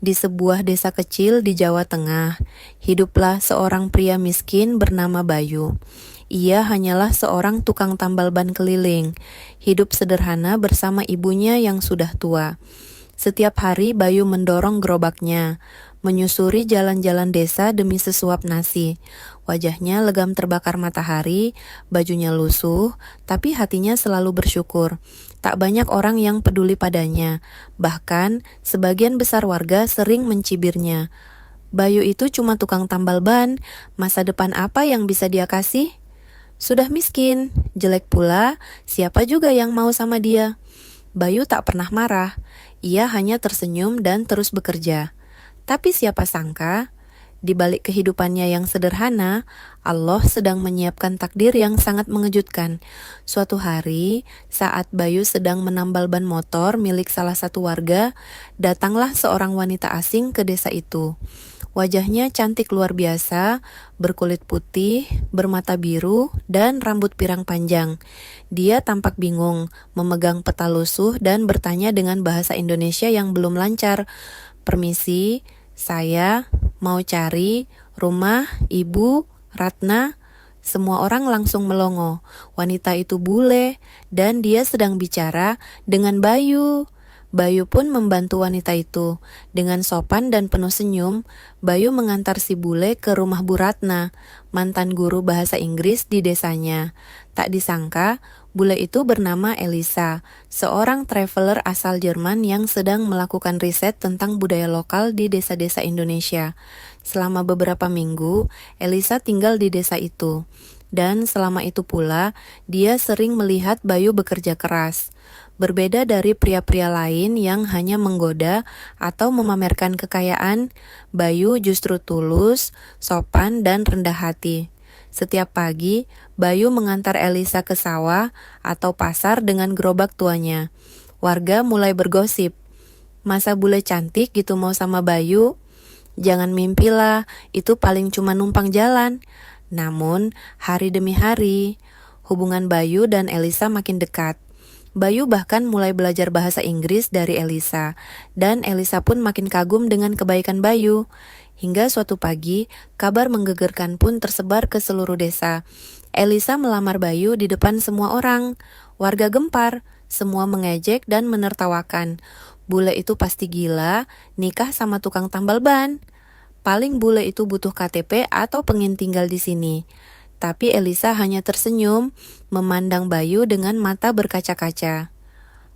Di sebuah desa kecil di Jawa Tengah, hiduplah seorang pria miskin bernama Bayu. Ia hanyalah seorang tukang tambal ban keliling, hidup sederhana bersama ibunya yang sudah tua. Setiap hari Bayu mendorong gerobaknya, menyusuri jalan-jalan desa demi sesuap nasi. Wajahnya legam terbakar matahari, bajunya lusuh, tapi hatinya selalu bersyukur. Tak banyak orang yang peduli padanya, bahkan sebagian besar warga sering mencibirnya. Bayu itu cuma tukang tambal ban, masa depan apa yang bisa dia kasih? Sudah miskin, jelek pula, siapa juga yang mau sama dia? Bayu tak pernah marah, ia hanya tersenyum dan terus bekerja. Tapi siapa sangka, di balik kehidupannya yang sederhana, Allah sedang menyiapkan takdir yang sangat mengejutkan. Suatu hari, saat Bayu sedang menambal ban motor milik salah satu warga, datanglah seorang wanita asing ke desa itu. Wajahnya cantik luar biasa, berkulit putih, bermata biru, dan rambut pirang panjang. Dia tampak bingung, memegang peta lusuh dan bertanya dengan bahasa Indonesia yang belum lancar. "Permisi, saya mau cari rumah Ibu Ratna." Semua orang langsung melongo. Wanita itu bule, dan dia sedang bicara dengan Bayu. Bayu pun membantu wanita itu. Dengan sopan dan penuh senyum, Bayu mengantar si bule ke rumah Bu Ratna, mantan guru bahasa Inggris di desanya. Tak disangka, bule itu bernama Elisa, seorang traveler asal Jerman yang sedang melakukan riset tentang budaya lokal di desa-desa Indonesia. Selama beberapa minggu, Elisa tinggal di desa itu. Dan selama itu pula, dia sering melihat Bayu bekerja keras. Berbeda dari pria-pria lain yang hanya menggoda atau memamerkan kekayaan, Bayu justru tulus, sopan, dan rendah hati. Setiap pagi, Bayu mengantar Elisa ke sawah atau pasar dengan gerobak tuanya. Warga mulai bergosip, "Masa bule cantik gitu mau sama Bayu? Jangan mimpilah, itu paling cuma numpang jalan." Namun, hari demi hari, hubungan Bayu dan Elisa makin dekat. Bayu bahkan mulai belajar bahasa Inggris dari Elisa, dan Elisa pun makin kagum dengan kebaikan Bayu. Hingga suatu pagi, kabar menggegerkan pun tersebar ke seluruh desa. Elisa melamar Bayu di depan semua orang. Warga gempar, semua mengejek dan menertawakan. Bule itu pasti gila, nikah sama tukang tambal ban. Paling bule itu butuh KTP atau pengen tinggal di sini. Tapi Elisa hanya tersenyum, memandang Bayu dengan mata berkaca-kaca.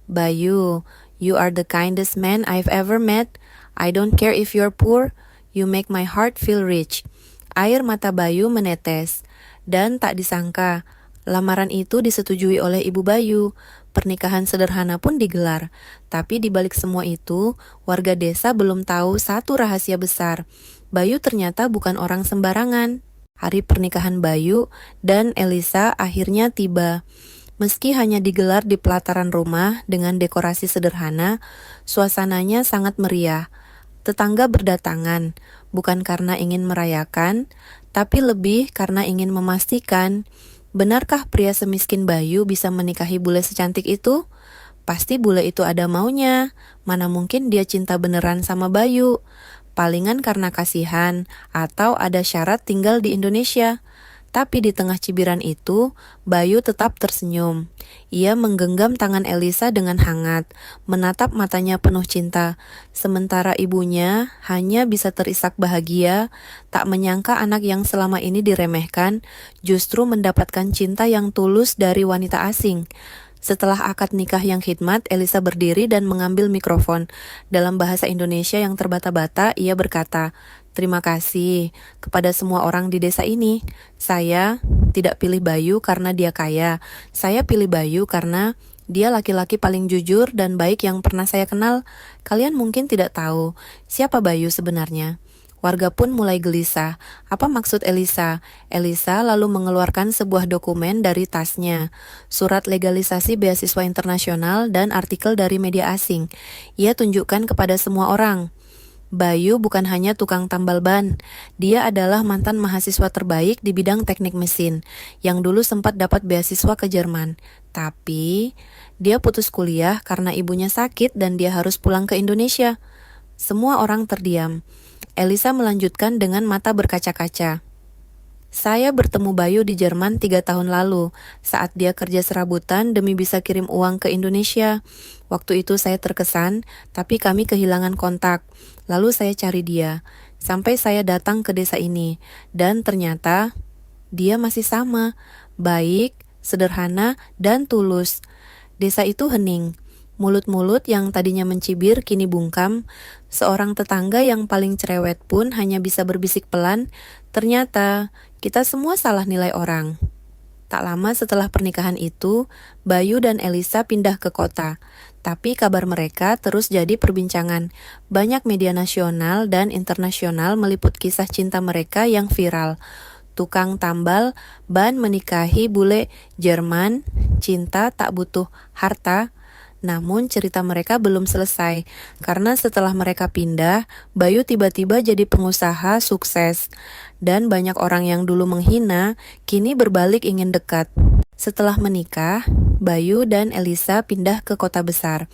"Bayu, you are the kindest man I've ever met. I don't care if you're poor, you make my heart feel rich." Air mata Bayu menetes, dan tak disangka, lamaran itu disetujui oleh ibu Bayu. Pernikahan sederhana pun digelar. Tapi di balik semua itu, warga desa belum tahu satu rahasia besar. Bayu ternyata bukan orang sembarangan. Hari pernikahan Bayu dan Elisa akhirnya tiba. Meski hanya digelar di pelataran rumah dengan dekorasi sederhana, suasananya sangat meriah. Tetangga berdatangan, bukan karena ingin merayakan, tapi lebih karena ingin memastikan, benarkah pria semiskin Bayu bisa menikahi bule secantik itu? Pasti bule itu ada maunya, mana mungkin dia cinta beneran sama Bayu. Palingan karena kasihan, atau ada syarat tinggal di Indonesia. Tapi di tengah cibiran itu, Bayu tetap tersenyum. Ia menggenggam tangan Elisa dengan hangat, menatap matanya penuh cinta. Sementara ibunya hanya bisa terisak bahagia, tak menyangka anak yang selama ini diremehkan, justru mendapatkan cinta yang tulus dari wanita asing. Setelah akad nikah yang khidmat, Elisa berdiri dan mengambil mikrofon. Dalam bahasa Indonesia yang terbata-bata, ia berkata, "Terima kasih kepada semua orang di desa ini. Saya tidak pilih Bayu karena dia kaya. Saya pilih Bayu karena dia laki-laki paling jujur dan baik yang pernah saya kenal. Kalian mungkin tidak tahu siapa Bayu sebenarnya." Warga pun mulai gelisah. Apa maksud Elisa? Elisa lalu mengeluarkan sebuah dokumen dari tasnya, surat legalisasi beasiswa internasional dan artikel dari media asing. Ia tunjukkan kepada semua orang. Bayu bukan hanya tukang tambal ban, dia adalah mantan mahasiswa terbaik di bidang teknik mesin, yang dulu sempat dapat beasiswa ke Jerman. Tapi, dia putus kuliah karena ibunya sakit dan dia harus pulang ke Indonesia. Semua orang terdiam. Elisa melanjutkan dengan mata berkaca-kaca. Saya bertemu Bayu di Jerman 3 tahun lalu, saat dia kerja serabutan demi bisa kirim uang ke Indonesia. Waktu itu saya terkesan, tapi kami kehilangan kontak. Lalu saya cari dia, sampai saya datang ke desa ini. Dan ternyata, dia masih sama, baik, sederhana, dan tulus. Desa itu hening. Mulut-mulut yang tadinya mencibir kini bungkam. Seorang tetangga yang paling cerewet pun hanya bisa berbisik pelan, ternyata kita semua salah nilai orang. Tak lama setelah pernikahan itu, Bayu dan Elisa pindah ke kota. Tapi kabar mereka terus jadi perbincangan. Banyak media nasional dan internasional meliput kisah cinta mereka yang viral. Tukang tambal ban menikahi bule Jerman, cinta tak butuh harta. Namun cerita mereka belum selesai, karena setelah mereka pindah, Bayu tiba-tiba jadi pengusaha sukses. Dan banyak orang yang dulu menghina, kini berbalik ingin dekat. Setelah menikah, Bayu dan Elisa pindah ke kota besar.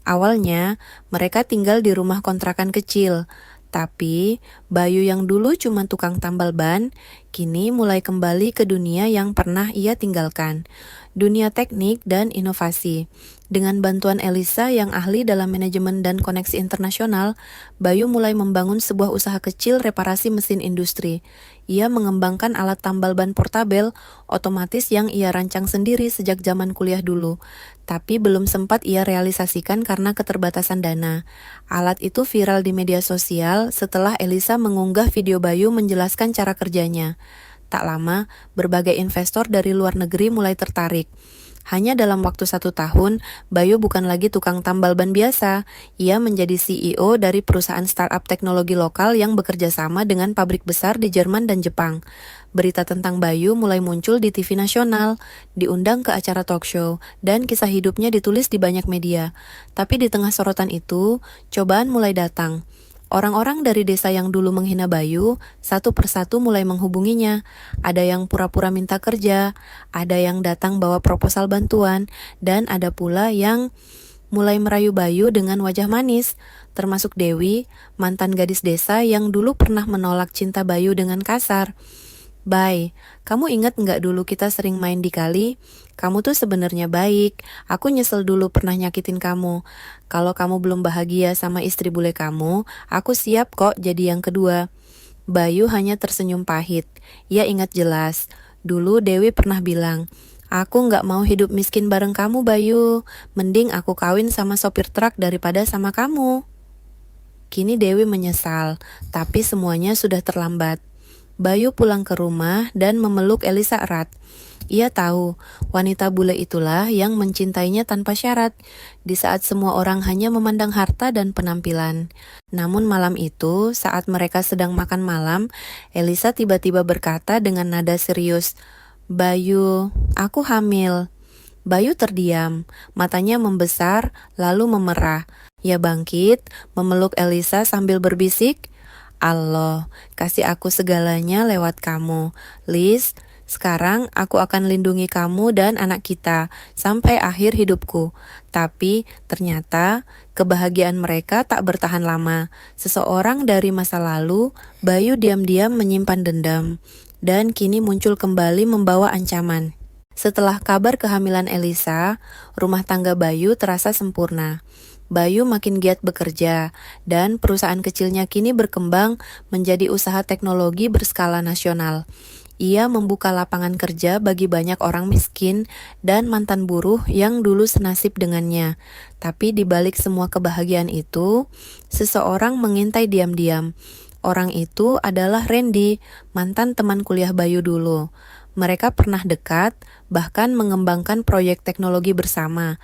Awalnya, mereka tinggal di rumah kontrakan kecil. Tapi, Bayu yang dulu cuma tukang tambal ban, kini mulai kembali ke dunia yang pernah ia tinggalkan. Dunia teknik dan inovasi. Dengan bantuan Elisa yang ahli dalam manajemen dan koneksi internasional, Bayu mulai membangun sebuah usaha kecil reparasi mesin industri. Ia mengembangkan alat tambal ban portabel, otomatis yang ia rancang sendiri sejak zaman kuliah dulu. Tapi belum sempat ia realisasikan karena keterbatasan dana. Alat itu viral di media sosial setelah Elisa mengunggah video Bayu menjelaskan cara kerjanya. Tak lama, berbagai investor dari luar negeri mulai tertarik. Hanya dalam waktu 1 tahun, Bayu bukan lagi tukang tambal ban biasa. Ia menjadi CEO dari perusahaan startup teknologi lokal yang bekerja sama dengan pabrik besar di Jerman dan Jepang. Berita tentang Bayu mulai muncul di TV nasional, diundang ke acara talk show, dan kisah hidupnya ditulis di banyak media. Tapi di tengah sorotan itu, cobaan mulai datang. Orang-orang dari desa yang dulu menghina Bayu, satu persatu mulai menghubunginya. Ada yang pura-pura minta kerja, ada yang datang bawa proposal bantuan, dan ada pula yang mulai merayu Bayu dengan wajah manis, termasuk Dewi, mantan gadis desa yang dulu pernah menolak cinta Bayu dengan kasar. Bay, kamu ingat nggak dulu kita sering main di kali? Kamu tuh sebenarnya baik. Aku nyesel dulu pernah nyakitin kamu. Kalau kamu belum bahagia sama istri bule kamu, aku siap kok jadi yang kedua. Bayu hanya tersenyum pahit. Ia ingat jelas. Dulu Dewi pernah bilang, aku nggak mau hidup miskin bareng kamu, Bayu. Mending aku kawin sama sopir truk daripada sama kamu. Kini Dewi menyesal, tapi semuanya sudah terlambat. Bayu pulang ke rumah dan memeluk Elisa erat. Ia tahu, wanita bule itulah yang mencintainya tanpa syarat, di saat semua orang hanya memandang harta dan penampilan. Namun malam itu, saat mereka sedang makan malam, Elisa tiba-tiba berkata dengan nada serius, "Bayu, aku hamil." Bayu terdiam, matanya membesar, lalu memerah. Ia bangkit, memeluk Elisa sambil berbisik, Allah, kasih aku segalanya lewat kamu. Liz, sekarang aku akan lindungi kamu dan anak kita sampai akhir hidupku. Tapi ternyata kebahagiaan mereka tak bertahan lama. Seseorang dari masa lalu, Bayu diam-diam menyimpan dendam. Dan kini muncul kembali membawa ancaman. Setelah kabar kehamilan Elisa, rumah tangga Bayu terasa sempurna. Bayu makin giat bekerja, dan perusahaan kecilnya kini berkembang menjadi usaha teknologi berskala nasional. Ia membuka lapangan kerja bagi banyak orang miskin dan mantan buruh yang dulu senasib dengannya. Tapi di balik semua kebahagiaan itu, seseorang mengintai diam-diam. Orang itu adalah Randy, mantan teman kuliah Bayu dulu. Mereka pernah dekat, bahkan mengembangkan proyek teknologi bersama.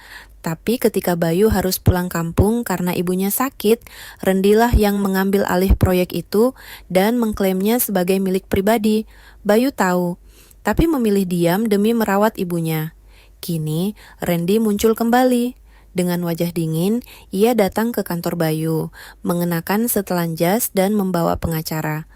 Tapi ketika Bayu harus pulang kampung karena ibunya sakit, Rendilah yang mengambil alih proyek itu dan mengklaimnya sebagai milik pribadi. Bayu tahu, tapi memilih diam demi merawat ibunya. Kini, Randy muncul kembali. Dengan wajah dingin, ia datang ke kantor Bayu, mengenakan setelan jas dan membawa pengacara.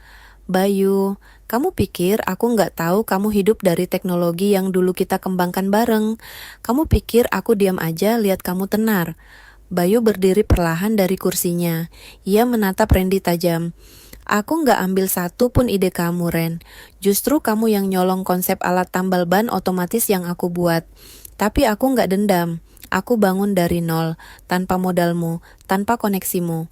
Bayu, kamu pikir aku nggak tahu kamu hidup dari teknologi yang dulu kita kembangkan bareng? Kamu pikir aku diam aja lihat kamu tenar? Bayu berdiri perlahan dari kursinya. Ia menatap Randy tajam. Aku nggak ambil satu pun ide kamu, Ren. Justru kamu yang nyolong konsep alat tambal ban otomatis yang aku buat. Tapi aku nggak dendam. Aku bangun dari nol, tanpa modalmu, tanpa koneksimu.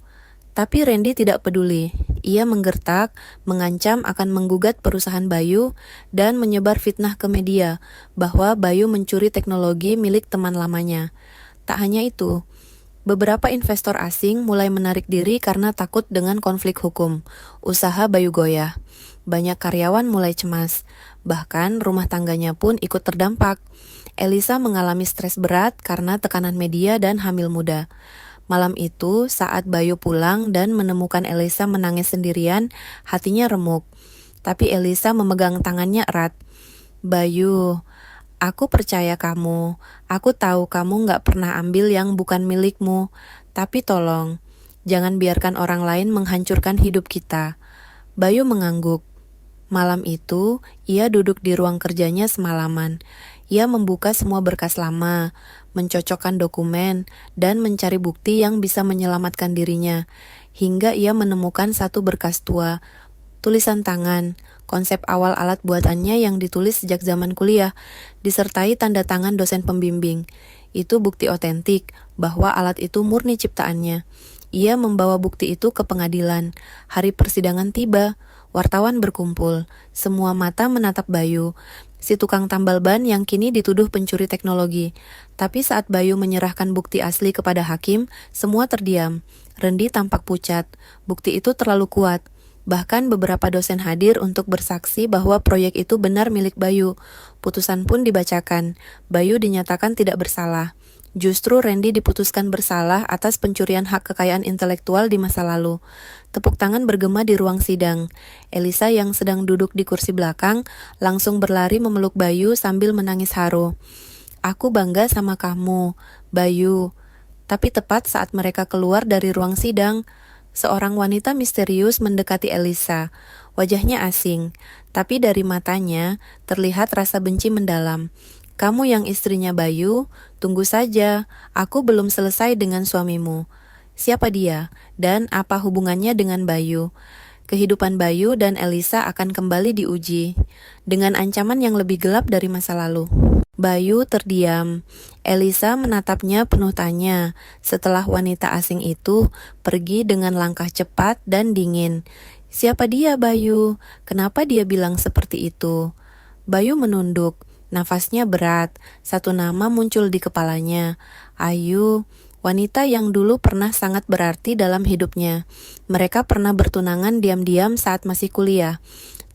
Tapi Randy tidak peduli. Ia menggertak, mengancam akan menggugat perusahaan Bayu, dan menyebar fitnah ke media bahwa Bayu mencuri teknologi milik teman lamanya. Tak hanya itu, beberapa investor asing mulai menarik diri karena takut dengan konflik hukum. Usaha Bayu goyah. Banyak karyawan mulai cemas. Bahkan rumah tangganya pun ikut terdampak. Elisa mengalami stres berat karena tekanan media dan hamil muda. Malam itu, saat Bayu pulang dan menemukan Elisa menangis sendirian, hatinya remuk. Tapi Elisa memegang tangannya erat. Bayu, aku percaya kamu. Aku tahu kamu gak pernah ambil yang bukan milikmu. Tapi tolong, jangan biarkan orang lain menghancurkan hidup kita. Bayu mengangguk. Malam itu, ia duduk di ruang kerjanya semalaman. Ia membuka semua berkas lama, mencocokkan dokumen, dan mencari bukti yang bisa menyelamatkan dirinya. Hingga ia menemukan satu berkas tua, tulisan tangan, konsep awal alat buatannya yang ditulis sejak zaman kuliah, disertai tanda tangan dosen pembimbing. Itu bukti otentik bahwa alat itu murni ciptaannya. Ia membawa bukti itu ke pengadilan. Hari persidangan tiba, wartawan berkumpul. Semua mata menatap Bayu, si tukang tambal ban yang kini dituduh pencuri teknologi. Tapi saat Bayu menyerahkan bukti asli kepada hakim, semua terdiam. Randy tampak pucat. Bukti itu terlalu kuat. Bahkan beberapa dosen hadir untuk bersaksi bahwa proyek itu benar milik Bayu. Putusan pun dibacakan. Bayu dinyatakan tidak bersalah. Justru Randy diputuskan bersalah atas pencurian hak kekayaan intelektual di masa lalu. Tepuk tangan bergema di ruang sidang. Elisa yang sedang duduk di kursi belakang langsung berlari memeluk Bayu sambil menangis haru. Aku bangga sama kamu, Bayu. Tapi tepat saat mereka keluar dari ruang sidang, seorang wanita misterius mendekati Elisa. Wajahnya asing, tapi dari matanya terlihat rasa benci mendalam. Kamu yang istrinya Bayu, tunggu saja, aku belum selesai dengan suamimu. Siapa dia, dan apa hubungannya dengan Bayu? Kehidupan Bayu dan Elisa akan kembali diuji, dengan ancaman yang lebih gelap dari masa lalu. Bayu terdiam. Elisa menatapnya penuh tanya, setelah wanita asing itu pergi dengan langkah cepat dan dingin. Siapa dia, Bayu? Kenapa dia bilang seperti itu? Bayu menunduk. Nafasnya berat, satu nama muncul di kepalanya. Ayu, wanita yang dulu pernah sangat berarti dalam hidupnya. Mereka pernah bertunangan diam-diam saat masih kuliah.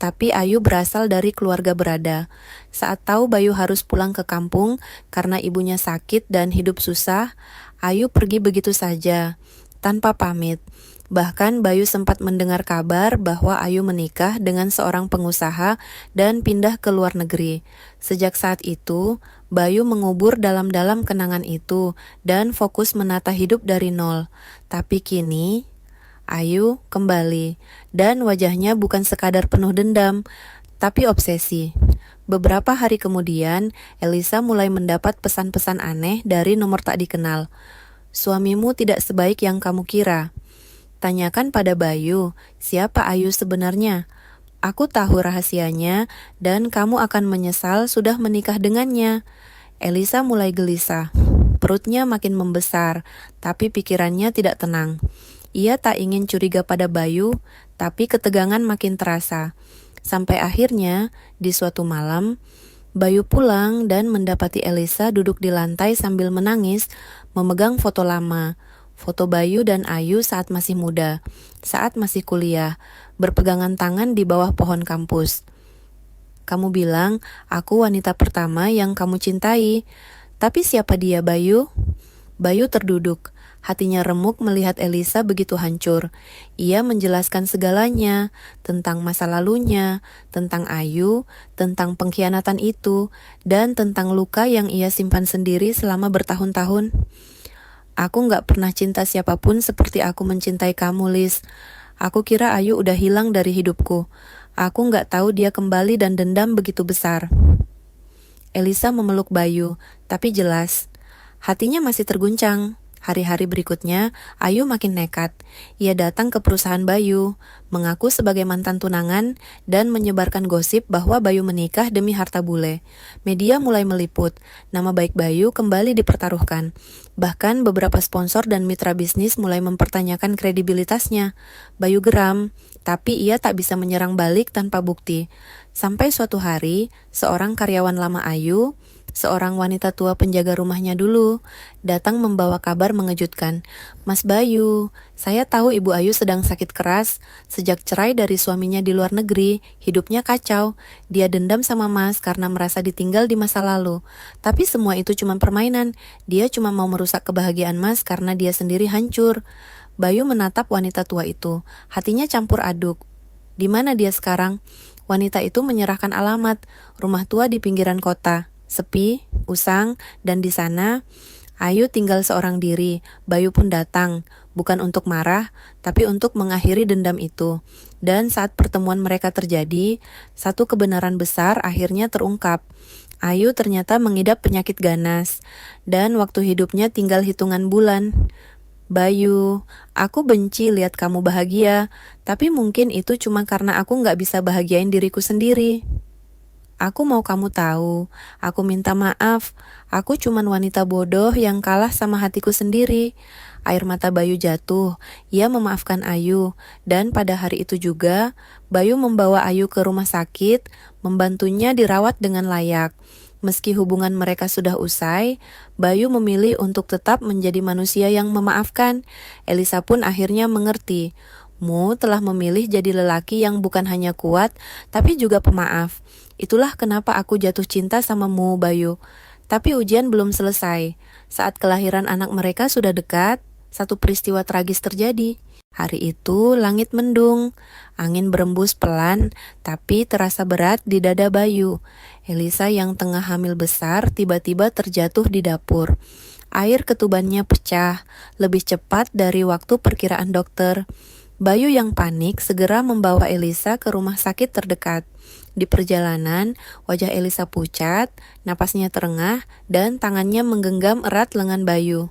Tapi Ayu berasal dari keluarga berada. Saat tahu Bayu harus pulang ke kampung karena ibunya sakit dan hidup susah, Ayu pergi begitu saja, tanpa pamit. Bahkan Bayu sempat mendengar kabar bahwa Ayu menikah dengan seorang pengusaha dan pindah ke luar negeri. Sejak saat itu, Bayu mengubur dalam-dalam kenangan itu dan fokus menata hidup dari nol. Tapi kini, Ayu kembali, dan wajahnya bukan sekadar penuh dendam, tapi obsesi. Beberapa hari kemudian, Elisa mulai mendapat pesan-pesan aneh dari nomor tak dikenal. Suamimu tidak sebaik yang kamu kira. Tanyakan pada Bayu, siapa Ayu sebenarnya? Aku tahu rahasianya, dan kamu akan menyesal sudah menikah dengannya. Elisa mulai gelisah. Perutnya makin membesar, tapi pikirannya tidak tenang. Ia tak ingin curiga pada Bayu, tapi ketegangan makin terasa. Sampai akhirnya, di suatu malam, Bayu pulang dan mendapati Elisa duduk di lantai sambil menangis, memegang foto lama. Foto Bayu dan Ayu saat masih muda, saat masih kuliah, berpegangan tangan di bawah pohon kampus. Kamu bilang, aku wanita pertama yang kamu cintai. Tapi siapa dia, Bayu? Bayu terduduk. Hatinya remuk melihat Elisa begitu hancur. Ia menjelaskan segalanya, tentang masa lalunya, tentang Ayu, tentang pengkhianatan itu, dan tentang luka yang ia simpan sendiri selama bertahun-tahun. Aku gak pernah cinta siapapun seperti aku mencintai kamu, Liz. Aku kira Ayu udah hilang dari hidupku. Aku gak tahu dia kembali dan dendam begitu besar. Elisa memeluk Bayu, tapi jelas, hatinya masih terguncang. Hari-hari berikutnya, Ayu makin nekat. Ia datang ke perusahaan Bayu, mengaku sebagai mantan tunangan, dan menyebarkan gosip bahwa Bayu menikah demi harta bule. Media mulai meliput, nama baik Bayu kembali dipertaruhkan. Bahkan beberapa sponsor dan mitra bisnis mulai mempertanyakan kredibilitasnya. Bayu geram, tapi ia tak bisa menyerang balik tanpa bukti. Sampai suatu hari, seorang karyawan lama Ayu, seorang wanita tua penjaga rumahnya dulu, datang membawa kabar mengejutkan. Mas Bayu, saya tahu Ibu Ayu sedang sakit keras. Sejak cerai dari suaminya di luar negeri, hidupnya kacau. Dia dendam sama Mas karena merasa ditinggal di masa lalu. Tapi semua itu cuma permainan. Dia cuma mau merusak kebahagiaan Mas karena dia sendiri hancur. Bayu menatap wanita tua itu. Hatinya campur aduk. Di mana dia sekarang? Wanita itu menyerahkan alamat, rumah tua di pinggiran kota. Sepi, usang, dan di sana Ayu tinggal seorang diri. Bayu pun datang, bukan untuk marah, tapi untuk mengakhiri dendam itu. Dan saat pertemuan mereka terjadi, satu kebenaran besar akhirnya terungkap. Ayu ternyata mengidap penyakit ganas, dan waktu hidupnya tinggal hitungan bulan. Bayu, aku benci lihat kamu bahagia, tapi mungkin itu cuma karena aku gak bisa bahagiain diriku sendiri. Aku mau kamu tahu, aku minta maaf, aku cuman wanita bodoh yang kalah sama hatiku sendiri. Air mata Bayu jatuh, ia memaafkan Ayu, dan pada hari itu juga, Bayu membawa Ayu ke rumah sakit, membantunya dirawat dengan layak. Meski hubungan mereka sudah usai, Bayu memilih untuk tetap menjadi manusia yang memaafkan. Elisa pun akhirnya mengerti. Mu telah memilih jadi lelaki yang bukan hanya kuat, tapi juga pemaaf. Itulah kenapa aku jatuh cinta sama Mu, Bayu. Tapi ujian belum selesai. Saat kelahiran anak mereka sudah dekat, satu peristiwa tragis terjadi. Hari itu langit mendung, angin berembus pelan, tapi terasa berat di dada Bayu. Elisa yang tengah hamil besar tiba-tiba terjatuh di dapur. Air ketubannya pecah, lebih cepat dari waktu perkiraan dokter. Bayu yang panik segera membawa Elisa ke rumah sakit terdekat. Di perjalanan, wajah Elisa pucat, napasnya terengah, dan tangannya menggenggam erat lengan Bayu.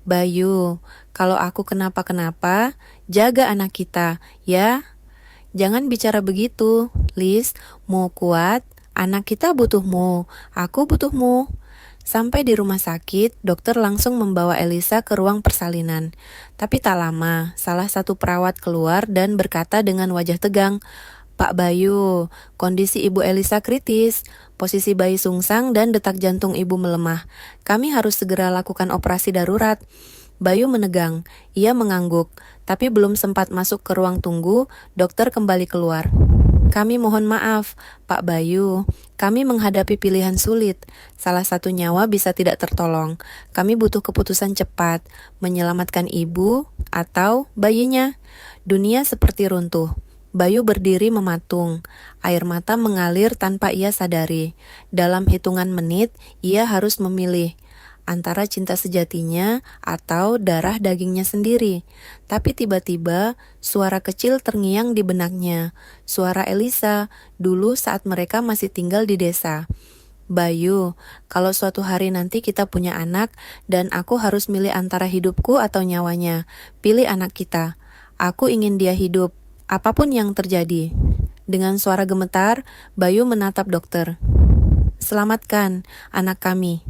Bayu, kalau aku kenapa-kenapa, jaga anak kita, ya? Jangan bicara begitu, Liz. Mau kuat, anak kita butuhmu, aku butuhmu. Sampai di rumah sakit, dokter langsung membawa Elisa ke ruang persalinan. Tapi tak lama, salah satu perawat keluar dan berkata dengan wajah tegang, Pak Bayu, kondisi Ibu Elisa kritis. Posisi bayi sungsang dan detak jantung ibu melemah. Kami harus segera lakukan operasi darurat. Bayu menegang, ia mengangguk, tapi belum sempat masuk ke ruang tunggu, dokter kembali keluar. Kami mohon maaf, Pak Bayu. Kami menghadapi pilihan sulit. Salah satu nyawa bisa tidak tertolong. Kami butuh keputusan cepat, menyelamatkan ibu atau bayinya. Dunia seperti runtuh. Bayu berdiri mematung. Air mata mengalir tanpa ia sadari. Dalam hitungan menit, ia harus memilih antara cinta sejatinya atau darah dagingnya sendiri. Tapi tiba-tiba suara kecil terngiang di benaknya. Suara Elisa, dulu saat mereka masih tinggal di desa. Bayu, kalau suatu hari nanti kita punya anak dan aku harus milih antara hidupku atau nyawanya, pilih anak kita. Aku ingin dia hidup, apapun yang terjadi. Dengan suara gemetar, Bayu menatap dokter. Selamatkan anak kami.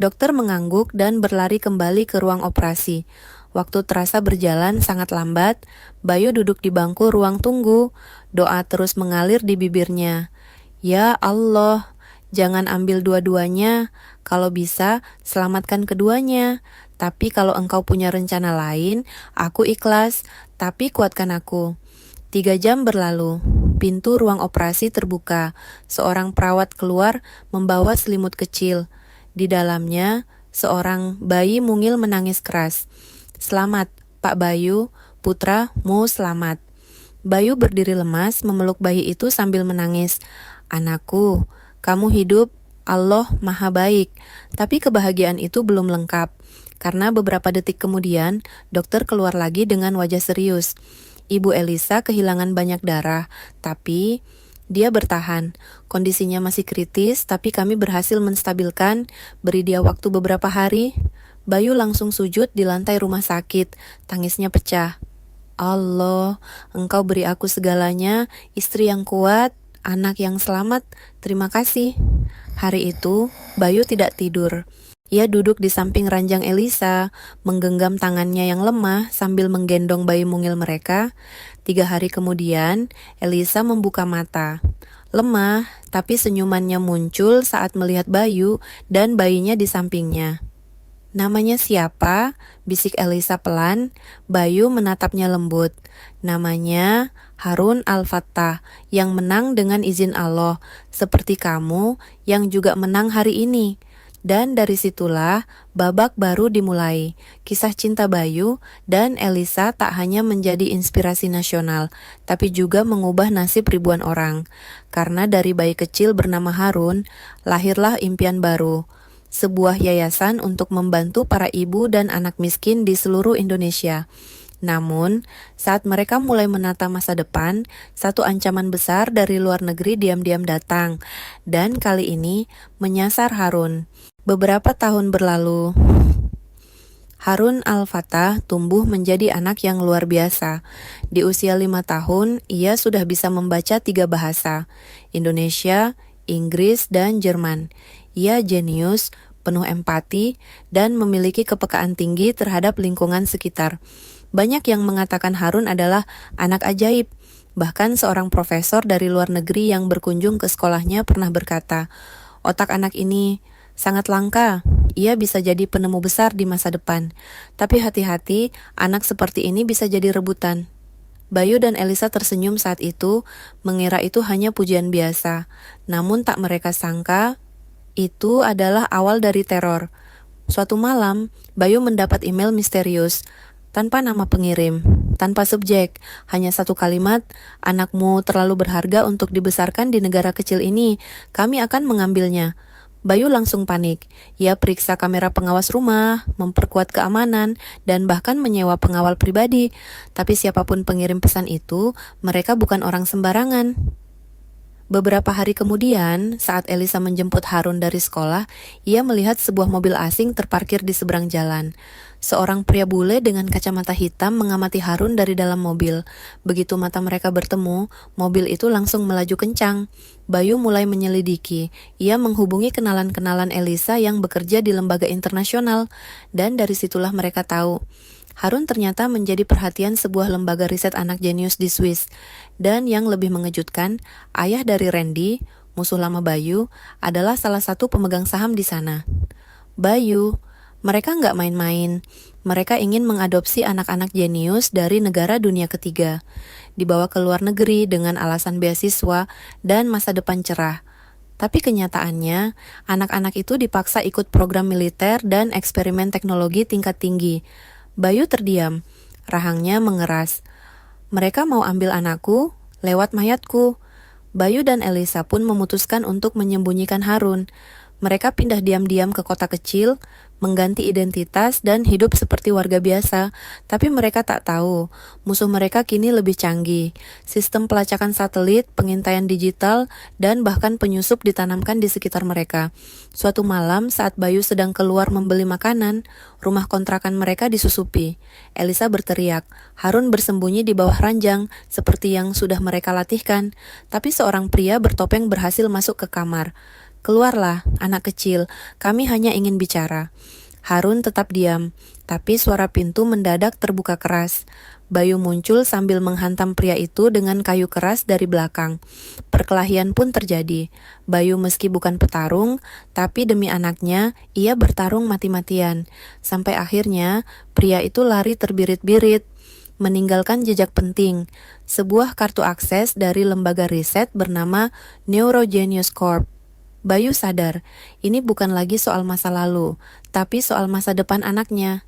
Dokter mengangguk dan berlari kembali ke ruang operasi. Waktu terasa berjalan sangat lambat, Bayu duduk di bangku ruang tunggu. Doa terus mengalir di bibirnya. Ya Allah, jangan ambil dua-duanya. Kalau bisa, selamatkan keduanya. Tapi kalau engkau punya rencana lain, aku ikhlas. Tapi kuatkan aku. 3 jam berlalu. Pintu ruang operasi terbuka. Seorang perawat keluar membawa selimut kecil. Di dalamnya, seorang bayi mungil menangis keras. Selamat, Pak Bayu, putramu selamat. Bayu berdiri lemas memeluk bayi itu sambil menangis. Anakku, kamu hidup, Allah Maha Baik. Tapi kebahagiaan itu belum lengkap. Karena beberapa detik kemudian, dokter keluar lagi dengan wajah serius. Ibu Elisa kehilangan banyak darah, tapi dia bertahan. Kondisinya masih kritis, tapi kami berhasil menstabilkan. Beri dia waktu beberapa hari. Bayu langsung sujud di lantai rumah sakit, tangisnya pecah. Allah, Engkau beri aku segalanya, istri yang kuat, anak yang selamat, terima kasih. Hari itu, Bayu tidak tidur. Ia duduk di samping ranjang Elisa, menggenggam tangannya yang lemah sambil menggendong bayi mungil mereka. 3 hari kemudian, Elisa membuka mata. Lemah, tapi senyumannya muncul saat melihat Bayu dan bayinya di sampingnya. Namanya siapa? Bisik Elisa pelan. Bayu menatapnya lembut. Namanya Harun Al-Fattah, yang menang dengan izin Allah, seperti kamu yang juga menang hari ini. Dan dari situlah babak baru dimulai. Kisah cinta Bayu dan Elisa tak hanya menjadi inspirasi nasional, tapi juga mengubah nasib ribuan orang. Karena dari bayi kecil bernama Harun, lahirlah impian baru. Sebuah yayasan untuk membantu para ibu dan anak miskin di seluruh Indonesia. Namun, saat mereka mulai menata masa depan, satu ancaman besar dari luar negeri diam-diam datang, dan kali ini menyasar Harun. Beberapa tahun berlalu, Harun Al-Fattah tumbuh menjadi anak yang luar biasa. Di usia 5 tahun, ia sudah bisa membaca 3 bahasa, Indonesia, Inggris, dan Jerman. Ia jenius, penuh empati, dan memiliki kepekaan tinggi terhadap lingkungan sekitar. Banyak yang mengatakan Harun adalah anak ajaib. Bahkan seorang profesor dari luar negeri yang berkunjung ke sekolahnya pernah berkata, "Otak anak ini sangat langka. Ia bisa jadi penemu besar di masa depan. Tapi hati-hati, anak seperti ini bisa jadi rebutan." Bayu dan Elisa tersenyum saat itu, mengira itu hanya pujian biasa. Namun tak mereka sangka, itu adalah awal dari teror. Suatu malam, Bayu mendapat email misterius, tanpa nama pengirim, tanpa subjek, hanya satu kalimat, "Anakmu terlalu berharga untuk dibesarkan di negara kecil ini, kami akan mengambilnya." Bayu langsung panik. Ia periksa kamera pengawas rumah, memperkuat keamanan, dan bahkan menyewa pengawal pribadi. Tapi siapapun pengirim pesan itu, mereka bukan orang sembarangan. Beberapa hari kemudian, saat Elisa menjemput Harun dari sekolah, ia melihat sebuah mobil asing terparkir di seberang jalan. Seorang pria bule dengan kacamata hitam mengamati Harun dari dalam mobil. Begitu mata mereka bertemu, mobil itu langsung melaju kencang. Bayu mulai menyelidiki. Ia menghubungi kenalan-kenalan Elisa yang bekerja di lembaga internasional, dan dari situlah mereka tahu Harun ternyata menjadi perhatian sebuah lembaga riset anak jenius di Swiss. Dan yang lebih mengejutkan, ayah dari Randy, musuh lama Bayu, adalah salah satu pemegang saham di sana. Bayu, mereka nggak main-main. Mereka ingin mengadopsi anak-anak jenius dari negara dunia ketiga. Dibawa ke luar negeri dengan alasan beasiswa dan masa depan cerah. Tapi kenyataannya, anak-anak itu dipaksa ikut program militer dan eksperimen teknologi tingkat tinggi. Bayu terdiam, rahangnya mengeras. Mereka mau ambil anakku lewat mayatku. Bayu dan Elisa pun memutuskan untuk menyembunyikan Harun. Mereka pindah diam-diam ke kota kecil, mengganti identitas dan hidup seperti warga biasa. Tapi mereka tak tahu, musuh mereka kini lebih canggih. Sistem pelacakan satelit, pengintaian digital, dan bahkan penyusup ditanamkan di sekitar mereka. Suatu malam saat Bayu sedang keluar membeli makanan, rumah kontrakan mereka disusupi. Elisa berteriak, Harun bersembunyi di bawah ranjang, seperti yang sudah mereka latihkan. Tapi seorang pria bertopeng berhasil masuk ke kamar. "Keluarlah, anak kecil, kami hanya ingin bicara." Harun tetap diam, tapi suara pintu mendadak terbuka keras. Bayu muncul sambil menghantam pria itu dengan kayu keras dari belakang. Perkelahian pun terjadi. Bayu meski bukan petarung, tapi demi anaknya, ia bertarung mati-matian. Sampai akhirnya, pria itu lari terbirit-birit, meninggalkan jejak penting, sebuah kartu akses dari lembaga riset bernama Neurogenius Corp. Bayu sadar, ini bukan lagi soal masa lalu, tapi soal masa depan anaknya.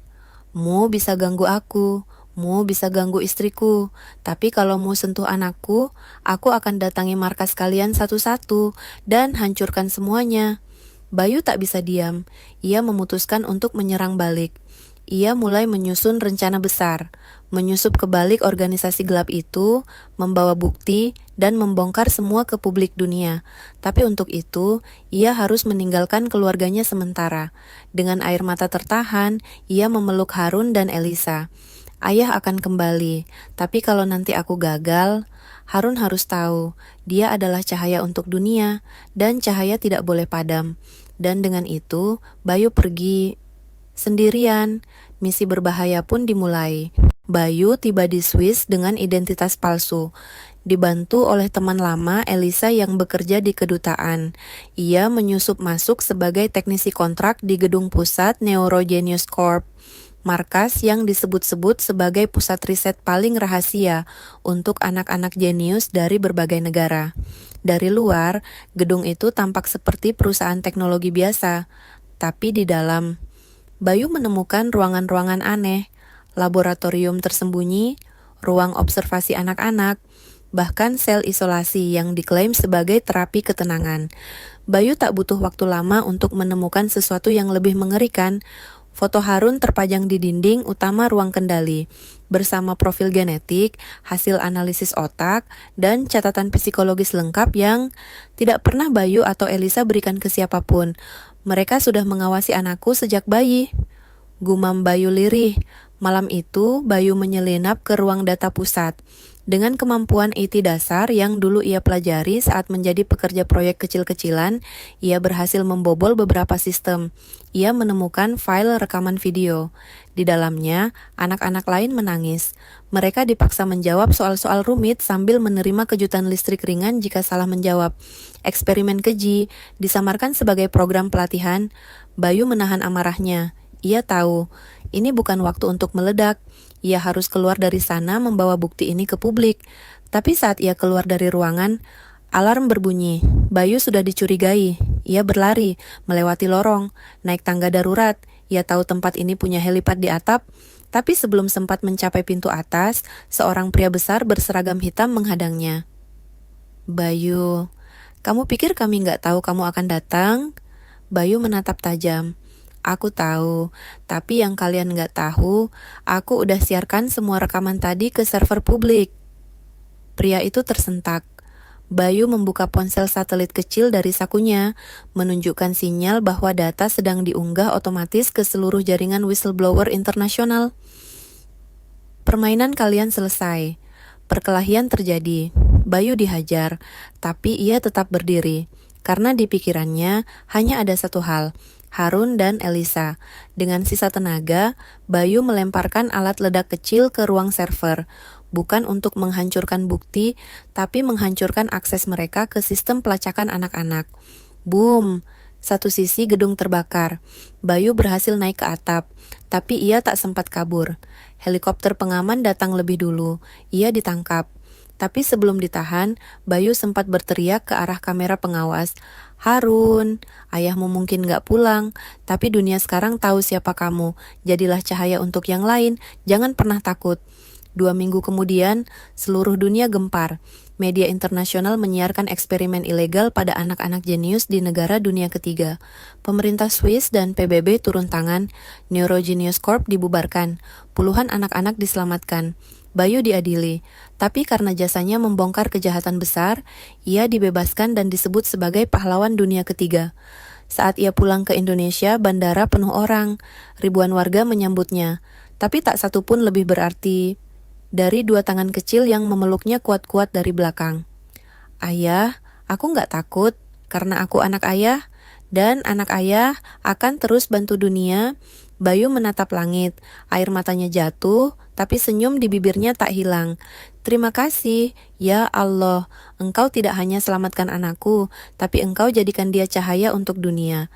"Mu bisa ganggu aku, mu bisa ganggu istriku, tapi kalau mu sentuh anakku, aku akan datangi markas kalian satu-satu dan hancurkan semuanya." Bayu tak bisa diam, ia memutuskan untuk menyerang balik. Ia mulai menyusun rencana besar, menyusup ke balik organisasi gelap itu, membawa bukti, dan membongkar semua ke publik dunia. Tapi untuk itu, ia harus meninggalkan keluarganya sementara. Dengan air mata tertahan, ia memeluk Harun dan Elisa. Ayah akan kembali, tapi kalau nanti aku gagal, Harun harus tahu, dia adalah cahaya untuk dunia, dan cahaya tidak boleh padam. Dan dengan itu, Bayu pergi sendirian. Misi berbahaya pun dimulai. Bayu tiba di Swiss dengan identitas palsu. Dibantu oleh teman lama Elisa yang bekerja di kedutaan. Ia menyusup masuk sebagai teknisi kontrak di gedung pusat Neurogenius Corp, markas yang disebut-sebut sebagai pusat riset paling rahasia untuk anak-anak jenius dari berbagai negara. Dari luar, gedung itu tampak seperti perusahaan teknologi biasa, tapi di dalam, Bayu menemukan ruangan-ruangan aneh, laboratorium tersembunyi, ruang observasi anak-anak, bahkan sel isolasi yang diklaim sebagai terapi ketenangan. Bayu tak butuh waktu lama untuk menemukan sesuatu yang lebih mengerikan. Foto Harun terpajang di dinding utama ruang kendali, bersama profil genetik, hasil analisis otak, dan catatan psikologis lengkap yang tidak pernah Bayu atau Elisa berikan ke siapapun. Mereka sudah mengawasi anakku sejak bayi. Gumam Bayu lirih. Malam itu, Bayu menyelinap ke ruang data pusat. Dengan kemampuan IT dasar yang dulu ia pelajari saat menjadi pekerja proyek kecil-kecilan, ia berhasil membobol beberapa sistem. Ia menemukan file rekaman video. Di dalamnya, anak-anak lain menangis. Mereka dipaksa menjawab soal-soal rumit sambil menerima kejutan listrik ringan jika salah menjawab. Eksperimen keji disamarkan sebagai program pelatihan. Bayu menahan amarahnya. Ia tahu, ini bukan waktu untuk meledak. Ia harus keluar dari sana membawa bukti ini ke publik. Tapi saat ia keluar dari ruangan, alarm berbunyi. Bayu sudah dicurigai. Ia berlari, melewati lorong, naik tangga darurat. Ia tahu tempat ini punya helipad di atap. Tapi sebelum sempat mencapai pintu atas, seorang pria besar berseragam hitam menghadangnya. Bayu, kamu pikir kami nggak tahu kamu akan datang? Bayu menatap tajam. Aku tahu, tapi yang kalian nggak tahu, aku udah siarkan semua rekaman tadi ke server publik. Pria itu tersentak. Bayu membuka ponsel satelit kecil dari sakunya, menunjukkan sinyal bahwa data sedang diunggah otomatis ke seluruh jaringan whistleblower internasional. Permainan kalian selesai. Perkelahian terjadi. Bayu dihajar, tapi ia tetap berdiri. Karena di pikirannya hanya ada satu hal, Harun dan Elisa. Dengan sisa tenaga, Bayu melemparkan alat ledak kecil ke ruang server, bukan untuk menghancurkan bukti, tapi menghancurkan akses mereka ke sistem pelacakan anak-anak. Boom! Satu sisi gedung terbakar. Bayu berhasil naik ke atap, tapi ia tak sempat kabur. Helikopter pengaman datang lebih dulu. Ia ditangkap. Tapi sebelum ditahan, Bayu sempat berteriak ke arah kamera pengawas. Harun, ayahmu mungkin gak pulang, tapi dunia sekarang tahu siapa kamu. Jadilah cahaya untuk yang lain, jangan pernah takut. 2 minggu kemudian, seluruh dunia gempar. Media internasional menyiarkan eksperimen ilegal pada anak-anak jenius di negara dunia ketiga. Pemerintah Swiss dan PBB turun tangan, Neurogenius Corp dibubarkan, puluhan anak-anak diselamatkan. Bayu diadili, tapi karena jasanya membongkar kejahatan besar, ia dibebaskan dan disebut sebagai pahlawan dunia ketiga. Saat ia pulang ke Indonesia, bandara penuh orang. Ribuan warga menyambutnya, tapi tak satu pun lebih berarti dari 2 tangan kecil yang memeluknya kuat-kuat dari belakang. Ayah, aku gak takut, karena aku anak ayah, dan anak ayah akan terus bantu dunia. Bayu menatap langit, air matanya jatuh, tapi senyum di bibirnya tak hilang. Terima kasih, ya Allah, Engkau tidak hanya selamatkan anakku, tapi Engkau jadikan dia cahaya untuk dunia.